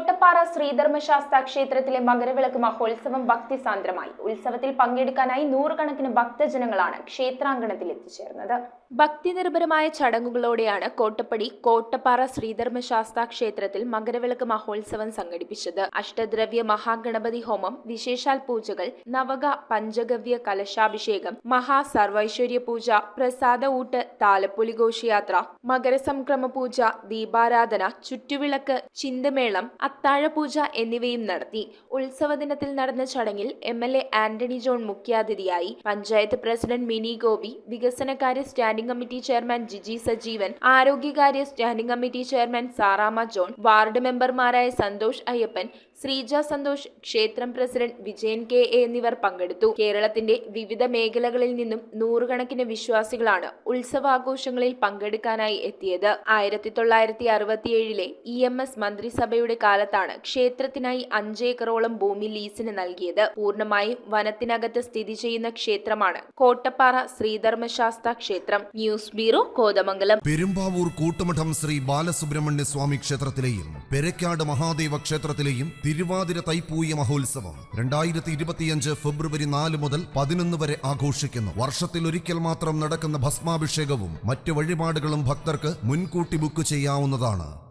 കോട്ടപ്പാറ ശ്രീധർമ്മശാസ്ത ക്ഷേത്രത്തിലെ മകരവിളക്ക് മഹോത്സവം ഭക്തിസാന്ദ്രമായി. ഉത്സവത്തിൽ പങ്കെടുക്കാനായി നൂറുകണക്കിന് ഭക്തജനങ്ങളാണ് ക്ഷേത്രാങ്കണത്തിൽ എത്തിച്ചേർന്നത്. ഭക്തിനിർഭരമായ ചടങ്ങുകളോടെയാണ് കോട്ടപ്പടി കോട്ടപ്പാറ ശ്രീധർമ്മശാസ്ത ക്ഷേത്രത്തിൽ മകരവിളക്ക് മഹോത്സവം സംഘടിപ്പിച്ചത്. അഷ്ടദ്രവ്യ മഹാഗണപതി ഹോമം, വിശേഷാൽ പൂജകൾ, നവക പഞ്ചഗവ്യ കലശാഭിഷേകം, മഹാസർവൈശ്വര്യ പൂജ, പ്രസാദ ഊട്ട്, താലപ്പൊലി ഘോഷയാത്ര, മകരസംക്രമ പൂജ, ദീപാരാധന, ചുറ്റുവിളക്ക്, ചിന്തമേളം, അത്താഴപൂജ എന്നിവയും നടത്തി. ഉത്സവ ദിനത്തിൽ നടന്ന ചടങ്ങിൽ MLA ആന്റണി ജോൺ മുഖ്യാതിഥിയായി. പഞ്ചായത്ത് പ്രസിഡന്റ് മിനി ഗോപി, വികസനകാര്യ standing committee chairman Giji Sajeevan, ആരോഗ്യകാര്യ standing committee chairman Saramma John, ward മെമ്പർമാരായ സന്തോഷ് അയ്യപ്പൻ, ശ്രീജ സന്തോഷ്, ക്ഷേത്രം പ്രസിഡന്റ് വിജയൻ KA എന്നിവർ പങ്കെടുത്തു. കേരളത്തിന്റെ വിവിധ മേഖലകളിൽ നിന്നും നൂറുകണക്കിന് വിശ്വാസികളാണ് ഉത്സവാഘോഷങ്ങളിൽ പങ്കെടുക്കാനായി എത്തിയത്. 1967 EMS മന്ത്രിസഭയുടെ കാലത്താണ് ക്ഷേത്രത്തിനായി 5 ഏക്കറോളം ഭൂമി ലീസിന് നൽകിയത്. പൂർണ്ണമായും വനത്തിനകത്ത് സ്ഥിതി ചെയ്യുന്ന ക്ഷേത്രമാണ് കോട്ടപ്പാറ ശ്രീധർമ്മശാസ്ത ക്ഷേത്രം. News bureau, Kothamangalam. പെരുമ്പാവൂർ കൂട്ടുമഠം ശ്രീ ബാലസുബ്രഹ്മണ്യ സ്വാമി ക്ഷേത്രത്തിലെയും പെരക്കാട് മഹാദേവ ക്ഷേത്രത്തിലെയും തിരുവാതിര തൈപ്പൂയ മഹോത്സവം 2025 ഫെബ്രുവരി 4 മുതൽ 11 വരെ ആഘോഷിക്കുന്നു. വർഷത്തിൽ ഒരിക്കൽ മാത്രം നടക്കുന്ന ഭസ്മാഭിഷേകവും മറ്റു വഴിപാടുകളും ഭക്തർക്ക് മുൻകൂട്ടി ബുക്ക് ചെയ്യാവുന്നതാണ്.